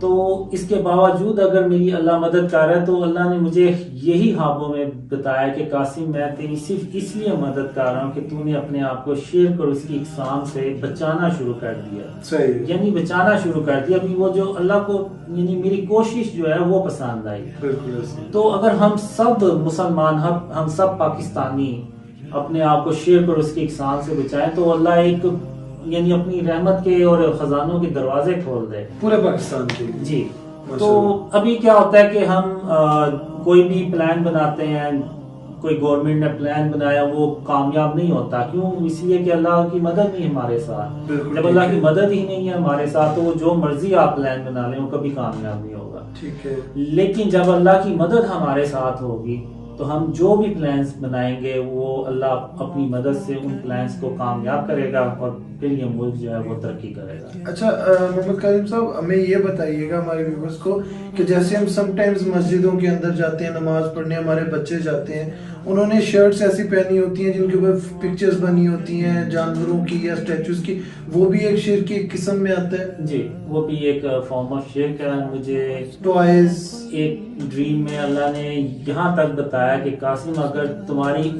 تو اس کے باوجود اگر میری اللہ مدد کر رہا ہے تو اللہ نے مجھے یہی خوابوں میں بتایا کہ قاسم میں تیری صرف اس لیے مدد کر رہا ہوں کہ تو نے اپنے آپ کو شرک اور اس کی اقسام سے بچانا شروع کر دیا. صحیح. یعنی بچانا شروع کر دیا. ابھی وہ جو اللہ کو یعنی میری کوشش جو ہے وہ پسند آئی. بالکل. تو اگر ہم سب مسلمان ہم سب پاکستانی اپنے آپ کو شرک اور اس کی اقسام سے بچائیں تو اللہ ایک یعنی اپنی رحمت کے اور خزانوں کے دروازے کھول دے پورے پاکستان کے. جی. تو ابھی کیا ہوتا ہے کہ ہم کوئی بھی پلان بناتے ہیں, کوئی گورنمنٹ نے پلان بنایا وہ کامیاب نہیں ہوتا. کیوں؟ اس لیے کہ اللہ کی مدد نہیں ہمارے ساتھ. جب اللہ کی مدد ہی نہیں ہے ہمارے ساتھ تو وہ جو مرضی آپ پلان بنا لیں وہ کبھی کامیاب نہیں ہوگا. ٹھیک ہے. لیکن جب اللہ کی مدد ہمارے ساتھ ہوگی تو ہم جو بھی پلانز بنائیں گے وہ اللہ اپنی مدد سے ان پلانز کو کامیاب کرے گا اور پھر یہ ملک جو ہے وہ ترقی کرے گا. اچھا محمد قاسم صاحب, ہمیں یہ بتائیے گا ہمارے ویورز کو کہ جیسے ہم سم ٹائمز مسجدوں کے اندر جاتے ہیں نماز پڑھنے, ہمارے بچے جاتے ہیں, انہوں نے شرٹس ایسی پہنی ہوتی ہیں جن کے اوپر پکچرز بنی ہوتی ہیں جانوروں کی یا اسٹیچوز کی, وہ بھی ایک شرک کی قسم میں آتا ہے. جی, وہ بھی ایک فارم آف شرک ہے. مجھے ٹوائز ایک ڈریم میں اللہ نے یہاں تک بتایا کہ قاسم اگر تمہاری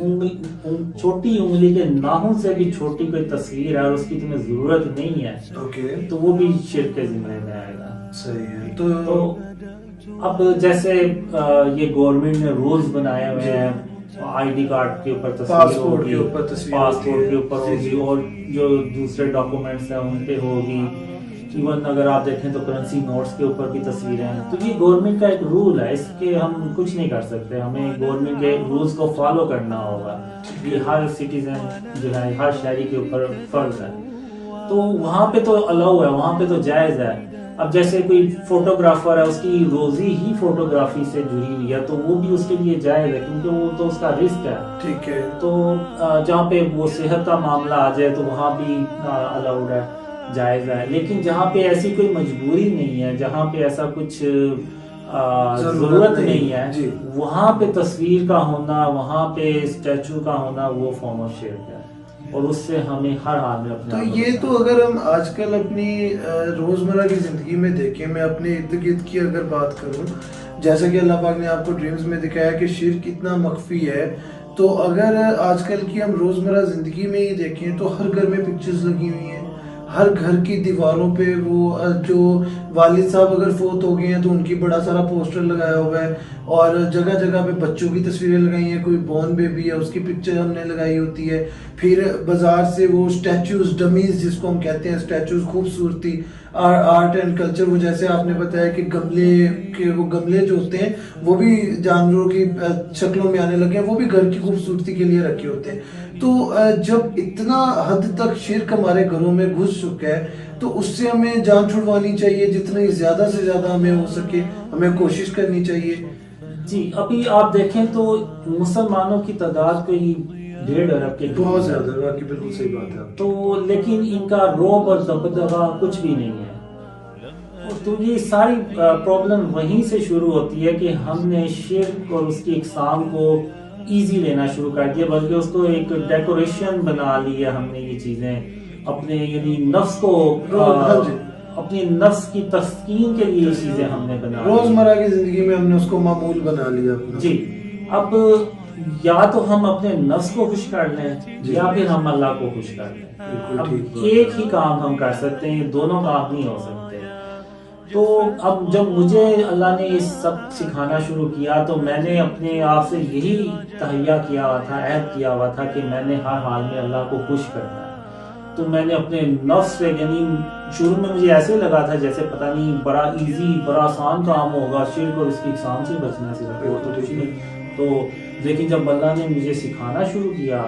چھوٹی انگلی کے ناخن سے بھی چھوٹی کوئی تصویر ہے اور اس کی تمہیں ضرورت نہیں ہے تو وہ بھی شرک کے ذمہ میں آئے گا. صحیح ہے. تو اب جیسے یہ گورنمنٹ نے رولز بنائے ہوئے ہیں, آئی ڈی کارڈ کے اوپر تصویر ہوگی, پاسپورٹ کے اوپر ہوگی, اور جو دوسرے ڈاکومنٹس ہیں ان پہ ہوگی, ایون اگر آپ دیکھیں تو کرنسی نوٹس کے اوپر بھی تصویریں ہیں. تو یہ گورنمنٹ کا ایک رول ہے, اس کے ہم کچھ نہیں کر سکتے. ہمیں گورنمنٹ کے رولز کو فالو کرنا ہوگا. یہ ہر سٹیزن جو ہے, ہر شہری کے اوپر فرض ہے. تو وہاں پہ تو الاؤ ہے, وہاں پہ تو جائز ہے. اب جیسے کوئی فوٹوگرافر ہے, اس کی روزی ہی فوٹوگرافی سے جڑی ہوئی ہے تو وہ بھی اس کے لیے جائز ہے کیونکہ وہ تو اس کا رسک ہے. ٹھیک ہے. تو جہاں پہ وہ صحت کا معاملہ آ جائے تو وہاں بھی الاؤڈ ہے, جائز ہے. لیکن جہاں پہ ایسی کوئی مجبوری نہیں ہے, جہاں پہ ایسا کچھ ضرورت نہیں ہے, وہاں پہ تصویر کا ہونا, وہاں پہ اسٹیچو کا ہونا وہ فارم آف شرک ہے, اور اس سے ہمیں ہر حال میں اپنا. تو یہ تو اگر ہم آج کل اپنی روزمرہ کی زندگی میں دیکھیں, میں اپنے ارد گرد کی اگر بات کروں, جیسا کہ اللہ پاک نے آپ کو ڈریمز میں دکھایا کہ شرک کتنا مخفی ہے, تو اگر آج کل کی ہم روزمرہ زندگی میں ہی دیکھیں تو ہر گھر میں پکچرز لگی ہوئی ہیں, ہر گھر کی دیواروں پہ وہ جو والد صاحب اگر فوت ہو گئے ہیں تو ان کی بڑا سارا پوسٹر لگایا ہوا ہے, اور جگہ جگہ پہ بچوں کی تصویریں لگائی ہیں. کوئی بورن بیبی ہے اس کی پکچر ہم نے لگائی ہوتی ہے. پھر بازار سے وہ اسٹیچوز, ڈمیز جس کو ہم کہتے ہیں, اسٹیچوز, خوبصورتی, آرٹ اینڈ کلچر, وہ جیسے آپ نے بتایا کہ گملے کے وہ گملے جو ہوتے ہیں وہ بھی جانوروں کی شکلوں میں آنے لگے ہیں, وہ بھی گھر کی خوبصورتی کے لیے رکھے ہوتے ہیں. تو جب اتنا حد تک شرک ہمارے گھروں میں گھس چکا ہے تو اس سے ہمیں جان چھڑوانی چاہیے, جتنی زیادہ سے زیادہ ہمیں ہو سکے ہمیں کوشش کرنی چاہیے. جی, ابھی آپ دیکھیں تو مسلمانوں کی تعداد کوئی 1.5 ارب کے بہت زیادہ ہے, باقی بالکل صحیح بات ہے. تو لیکن ان کا روب اور دبدبہ کچھ بھی نہیں ہے. تو یہ ساری پرابلم وہیں سے شروع ہوتی ہے کہ ہم نے شرک اور اس کی اقسام کو ایزی لینا شروع کر دیا, بلکہ اس کو ایک ڈیکوریشن بنا لی ہے ہم نے. یہ چیزیں اپنے یعنی نفس کو اپنی نفس کی تسکین کے لیے چیزیں ہم نے بنا لی, روزمرہ کی زندگی میں ہم نے اس کو معمول بنا لیا. جی, اب یا تو ہم اپنے نفس کو خوش کر لیں یا پھر ہم اللہ کو خوش کر لیں. اب ایک ہی کام ہم کر سکتے ہیں, دونوں کام نہیں ہو سکتے. تو اب جب مجھے اللہ نے یہ سب سکھانا شروع کیا تو میں نے اپنے آپ سے یہی تہیہ کیا ہوا تھا, عہد کیا ہوا تھا کہ میں نے ہر حال میں اللہ کو خوش کرنا ہے. تو میں نے اپنے نفس پہ, یعنی شروع میں مجھے ایسے لگا تھا جیسے پتہ نہیں بڑا ایزی, بڑا آسان کام ہوگا شرک اور اس کی اقسام سے بچنا صرف. تو لیکن جب اللہ نے مجھے سکھانا شروع کیا,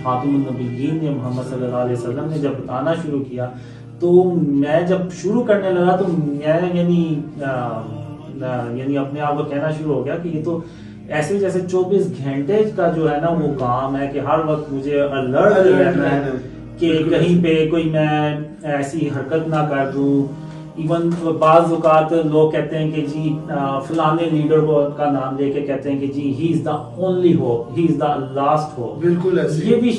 خاتم النبیین نے محمد صلی اللہ علیہ وسلم نے جب بتانا شروع کیا, تو میں جب شروع کرنے لگا تو میں یعنی اپنے آپ کو کہنا شروع ہو گیا کہ یہ تو ایسے جیسے 24 گھنٹے کا جو ہے نا وہ کام ہے کہ ہر وقت مجھے الرٹ رہنا ہے کہ کہیں پہ کوئی میں ایسی حرکت نہ کر دوں ایون بعض اوقات لوگ کہتے ہیں کہ جی فلانے لیڈر کو کا نام لے کے کہتے ہیں کہ جی he is the only hope, he is the last hope. بالکل ایسے یہ بھی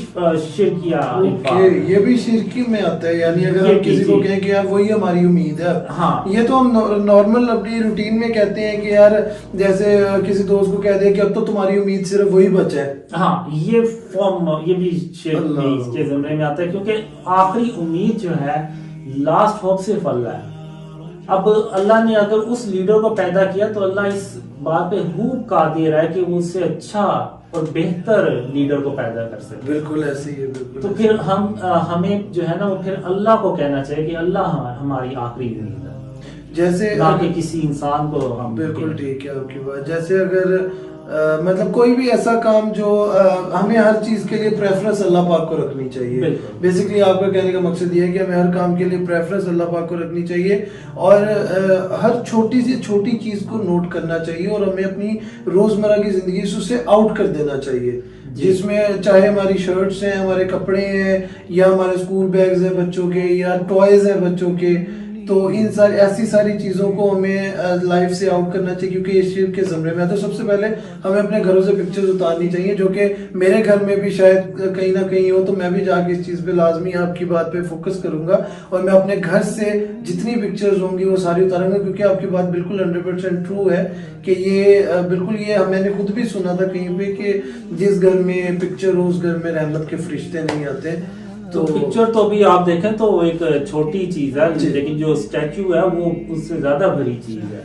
شرکیہ انفاق، یہ بھی شرکی میں آتا ہے. یعنی اگر ہم کسی کو کہیں کہ یار وہی ہماری امید ہے، ہاں یہ تو ہم نارمل اپنی روٹین میں کہتے ہیں کہ یار جیسے کسی دوست کو کہہ دے کہ اب تو تمہاری امید صرف وہی بچا ہے. ہاں یہ فارم، یہ بھی شرک اس کے زمرے میں آتا ہے، کیونکہ آخری امید جو ہے لاسٹ ہوپ صرف اللہ ہے. اب اللہ نے اگر اس لیڈر کو پیدا کیا تو اللہ اس بات پہ خوب قادر ہے کہ وہ اس سے اچھا اور بہتر لیڈر کو پیدا کر سکے. بالکل ایسے ہی ہے. بالکل تو پھر ہمیں جو ہے نا وہ پھر اللہ کو کہنا چاہیے کہ اللہ ہماری آخری امید ہے، جیسے نہ کہ کسی انسان کو ہم. بالکل ٹھیک ہے آپ کی بات. جیسے اگر مطلب کوئی بھی ایسا کام جو ہمیں ہر چیز کے لیے پریفرنس اللہ پاک کو رکھنی چاہیے. بیسیکلی آپ کا کہنے کا مقصد یہ ہے کہ ہمیں ہر کام کے لیے پریفرنس اللہ پاک کو رکھنی چاہیے اور ہر چھوٹی سی چھوٹی چیز کو نوٹ کرنا چاہیے اور ہمیں اپنی روزمرہ کی زندگی سے اسے آؤٹ کر دینا چاہیے. جس میں چاہے ہماری شرٹس ہیں، ہمارے کپڑے ہیں، یا ہمارے اسکول بیگز ہیں بچوں کے، یا ٹوائز ہیں بچوں کے، تو ان ایسی ساری چیزوں کو ہمیں لائف سے آؤٹ کرنا چاہیے کیونکہ یہ شرک کے زمرے میں آتا ہے. سب سے پہلے ہمیں اپنے گھروں سے پکچرز اتارنی چاہیے، جو کہ میرے گھر میں بھی شاید کہیں نہ کہیں ہو، تو میں بھی جا کے اس چیز پہ لازمی آپ کی بات پہ فوکس کروں گا اور میں اپنے گھر سے جتنی پکچرز ہوں گی وہ ساری اتاروں گا، کیونکہ آپ کی بات بالکل 100% ٹرو ہے کہ یہ بالکل یہ میں نے خود بھی سنا تھا کہیں پہ کہ جس گھر میں پکچر ہو اس گھر میں رحمت کے فرشتے نہیں آتے. تو پکچر تو بھی آپ دیکھیں تو ایک چھوٹی چیز ہے، لیکن جو اسٹیچو ہے وہ اس سے زیادہ بڑی چیز ہے.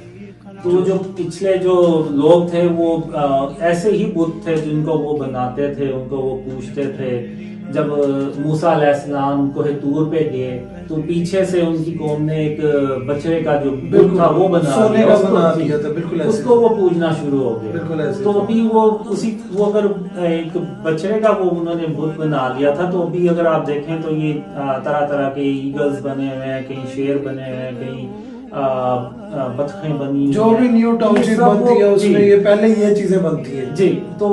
تو جو پچھلے جو لوگ تھے وہ ایسے ہی بت تھے جن کو وہ بناتے تھے، ان کو وہ پوچھتے تھے. جب موسیٰ علیہ السلام کوہ طور پہ گئے تو پیچھے سے ان کی قوم نے ایک بچڑے کا جو بت تھا وہ بنا دیا تھا، اس کو وہ پوجنا شروع ہو گیا. تو ابھی وہ اگر ایک بچڑے کا وہ انہوں نے بت بنا لیا تھا، تو ابھی اگر آپ دیکھیں تو یہ طرح طرح کے ایگلز بنے ہوئے ہیں، کہیں شیر بنے ہوئے ہیں، کہیں بطخیں بنی، جو بھی نیو ٹاؤن شپ بنتی ہے اس میں یہ پہلے یہ چیزیں بنتی ہیں. جی تو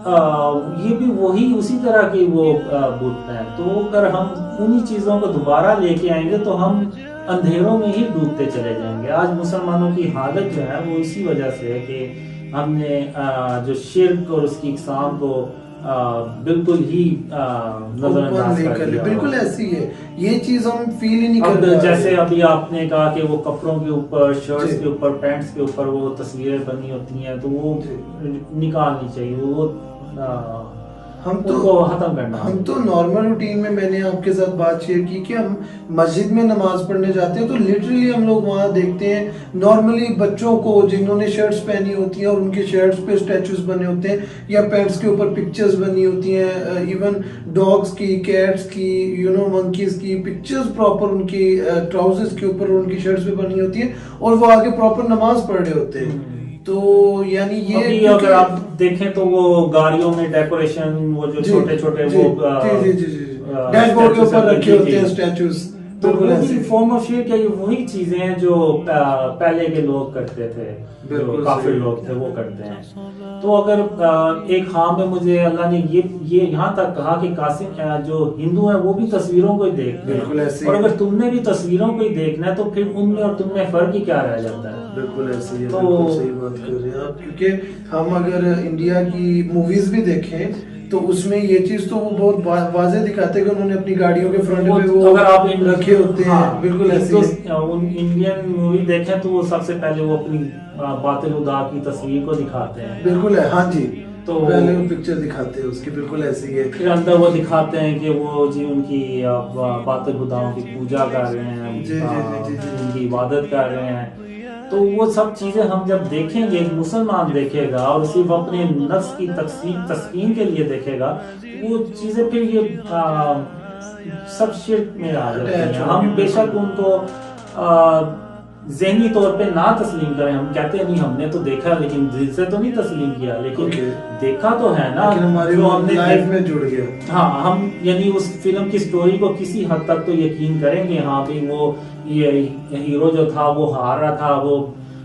یہ بھی وہی اسی طرح کی وہ بت ہیں. تو اگر ہم انہی چیزوں کو دوبارہ لے کے آئیں گے تو ہم اندھیروں میں ہی ڈوبتے چلے جائیں گے. آج مسلمانوں کی حالت جو ہے وہ اسی وجہ سے ہے کہ ہم نے جو شرک اور اس کی اقسام کو بالکل ہی نظر انداز کر دیا. بالکل ایسی ہے یہ چیز، ہم فیل ہی نہیں کر رہے. جیسے ابھی آپ نے کہا کہ وہ کپڑوں کے اوپر، شرٹس کے اوپر، پینٹس کے اوپر وہ تصویریں بنی ہوتی ہیں، تو وہ نکالنی چاہیے. وہ ہم تو نارمل روٹین میں نے آپ کے ساتھ بات شیئر کی کہ ہم مسجد میں نماز پڑھنے جاتے ہیں تو لٹرلی ہم لوگ وہاں دیکھتے ہیں نارملی بچوں کو جنہوں نے شرٹس پہنی ہوتی ہیں اور ان کے شرٹس پہ اسٹیچوز بنے ہوتے ہیں یا پینٹس کے اوپر پکچرز بنی ہوتی ہیں، ایون ڈاگس کی، کیٹس کی، منکیز کی پکچرز پراپر ان کی ٹراؤزرز کے اوپر اور ان کی شرٹس پہ بنی ہوتی ہیں اور وہ آگے پراپر نماز پڑھ رہے ہوتے ہیں. تو یعنی یہ اگر آپ دیکھیں تو وہ گاڑیوں میں ڈیکوریشن، وہ جو چھوٹے چھوٹے وہ ڈیش بورڈ کے اوپر رکھے ہوتے ہیں اسٹیچوز. فارم آف شرک ہے. یہ وہی چیزیں ہیں جو پہلے کے لوگ کرتے تھے، جو کافر لوگ تھے وہ کرتے ہیں. تو اگر ایک خام میں مجھے اللہ نے یہ یہاں تک کہا کہ قاسم جو ہندو ہیں وہ بھی تصویروں کو ہی دیکھتے ہیں، اور اگر تم نے بھی تصویروں کو ہی دیکھنا ہے تو پھر ان میں اور تم میں فرق ہی کیا رہ جاتا ہے. بالکل ایسی ہے، بالکل صحیح بات کر رہے ہیں آپ. کیونکہ ہم اگر انڈیا کی موویز بھی دیکھیں تو اس میں یہ چیز تو وہ بہت واضح دکھاتے ہیں کہ انہوں نے اپنی گاڑیوں کے فرنٹ پہ وہ اگر آپ رکھے ہوتے ہیں. بالکل ایسے انڈین مووی دیکھیں تو وہ سب سے پہلے وہ اپنی باطل خدا کی تصویر کو دکھاتے ہیں. بالکل ہے، ہاں جی، تو پہلے وہ پکچر دکھاتے ہیں اس کی. بالکل ایسی ہے. پھر اندر وہ دکھاتے ہیں کہ وہ جی ان کی باطل خداؤں کی پوجا کر رہے ہیں، ان کی عبادت کر رہے ہیں. تو وہ سب چیزیں ہم جب دیکھیں گے، ایک مسلمان دیکھے گا اور صرف اپنے نفس کی تسکین کے لیے دیکھے گا، وہ چیزیں پھر یہ سب شرک میں آ جاتی ہیں. ہم بے شک ان کو ذہنی طور پہ نہ تسلیم کریں. ہم کہتے ہیں نہیں ہم نے تو دیکھا لیکن دل سے تو نہیں تسلیم کیا، لیکن دیکھا تو ہے نا، جو ہم نے لائف میں جڑ گیا. ہاں ہم یعنی اس فلم کی سٹوری کو کسی حد تک تو یقین کریں گے. ہاں بھی وہ یہ ہیرو جو تھا وہ ہار رہا تھا، وہ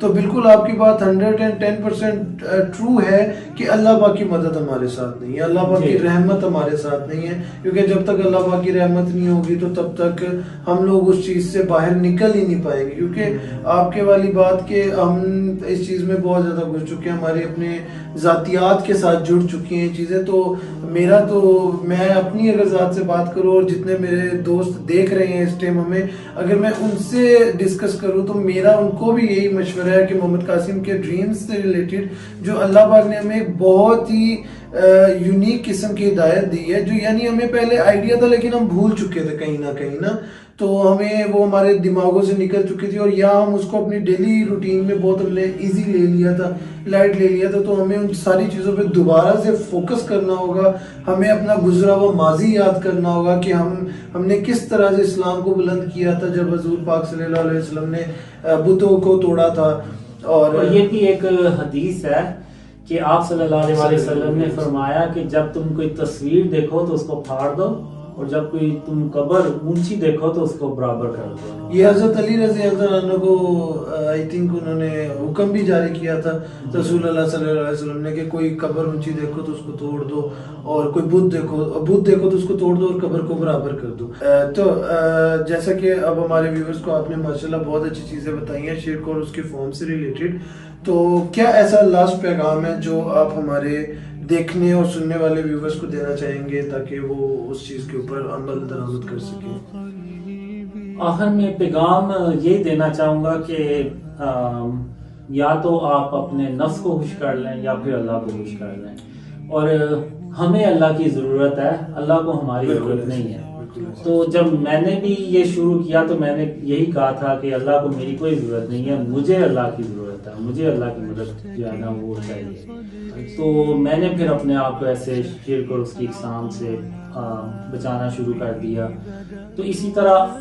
تو بالکل آپ کی بات 110% ٹرو ہے کہ اللہ پاک کی مدد ہمارے ساتھ نہیں ہے, اللہ پاک کی رحمت ہمارے ساتھ نہیں ہے. کیونکہ جب تک اللہ پاک کی رحمت نہیں ہوگی تو تب تک ہم لوگ اس چیز سے باہر نکل ہی نہیں پائیں گے. کیونکہ آپ کے والی بات کہ ہم اس چیز میں بہت زیادہ گھس چکے ہیں, ہمارے اپنے ذاتیات کے ساتھ جڑ چکی ہیں چیزیں. تو میں اپنی اگر ذات سے بات کروں اور جتنے میرے دوست دیکھ رہے ہیں اس ٹائم ہمیں, اگر میں ان سے ڈسکس کروں تو میرا ان کو بھی یہی مشورہ ہے کہ محمد قاسم کے ڈریمز سے ریلیٹڈ جو اللہ پاک نے ہمیں ایک بہت ہی یونیک قسم کی ہدایت دی ہے, جو یعنی ہمیں پہلے آئیڈیا تھا لیکن ہم بھول چکے تھے کہیں نہ کہیں نا, تو ہمیں وہ ہمارے دماغوں سے نکل چکی تھی, اور یا ہم اس کو اپنی ڈیلی روٹین میں بہت ایزی لے لیا تھا, لائٹ لے لیا تھا. تو ہمیں ان ساری چیزوں پہ دوبارہ سے فوکس کرنا ہوگا, ہمیں اپنا گزرا ہوا ماضی یاد کرنا ہوگا کہ ہم نے کس طرح سے اسلام کو بلند کیا تھا جب حضور پاک صلی اللہ علیہ وسلم نے بتوں کو توڑا تھا. اور یہ بھی ایک حدیث ہے کہ آپ صلی اللہ علیہ وسلم نے فرمایا کہ جب تم کوئی تصویر دیکھو تو اس کو پھاڑ دو, اور جب کوئی تم قبر اونچی دیکھو تو اس کو برابر کر دو. یہ حضرت علی رضی اللہ عنہ کو آئی تھنک انہوں نے حکم بھی جاری کیا تھا رسول اللہ صلی اللہ علیہ وسلم نے کہ کوئی قبر اونچی دیکھو تو اس کو توڑ دو, اور کوئی بت دیکھو تو اس کو توڑ دو اور قبر کو برابر کر دو. تو جیسا کہ اب ہمارے ویورز کو آپ نے ماشاءاللہ بہت اچھی چیزیں بتائی ہیں شیئر اور اس کے فارم سے ریلیٹڈ, تو کیا ایسا لاسٹ پیغام ہے جو آپ ہمارے دیکھنے اور سننے والے ویورز کو دینا چاہیں گے تاکہ وہ اس چیز کے اوپر عمل درآمد کر سکیں؟ آخر میں پیغام یہ دینا چاہوں گا کہ یا تو آپ اپنے نفس کو خوش کر لیں یا پھر اللہ کو خوش کر لیں, اور ہمیں اللہ کی ضرورت ہے, اللہ کو ہماری ضرورت نہیں ہے. تو جب میں نے بھی یہ شروع کیا تو میں نے یہی کہا تھا کہ اللہ کو میری کوئی ضرورت نہیں ہے, مجھے اللہ کی ضرورت ہے, مجھے اللہ کی مدد جو ہے نا وہ چاہیے. تو میں نے پھر اپنے آپ کو ایسے شرک اور اس کی اقسام سے بچانا شروع کر دیا. تو اسی طرح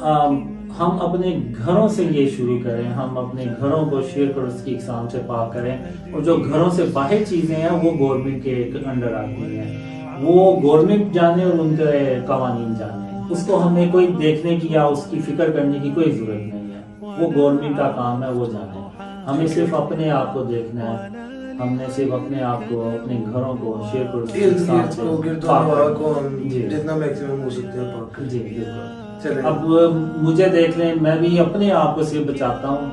ہم اپنے گھروں سے یہ شروع کریں, ہم اپنے گھروں کو شرک اور اس کی اقسام سے پاک کریں, اور جو گھروں سے باہر چیزیں ہیں وہ گورنمنٹ کے انڈر آتی ہیں, وہ گورنمنٹ جانے اور ان کے قوانین جانے, اس کو ہمیں کوئی دیکھنے کی یا اس کی فکر کرنے کی کوئی ضرورت نہیں ہے. وہ گورنمنٹ کا کام ہے, وہ جانے. ہمیں صرف اپنے آپ کو دیکھنا ہے, ہم نے صرف اپنے آپ کو, اپنے گھروں کو شرک اور جتنا میکسیمم ہو سکتے ہیں پاک. جی بالکل. اب مجھے دیکھ لیں, میں بھی اپنے آپ کو صرف بچاتا ہوں,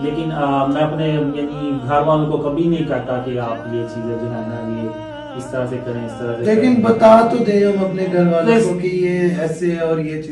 لیکن میں اپنے یعنی گھر والوں کو کبھی نہیں کہتا کہ آپ یہ چیزیں جو ہے نا یہ اس طرح سے کریں, اس طرح سے. لیکن بتا تو دیں ہم اپنے گھر والوں کو کہ یہ ایسے اور یہ چیز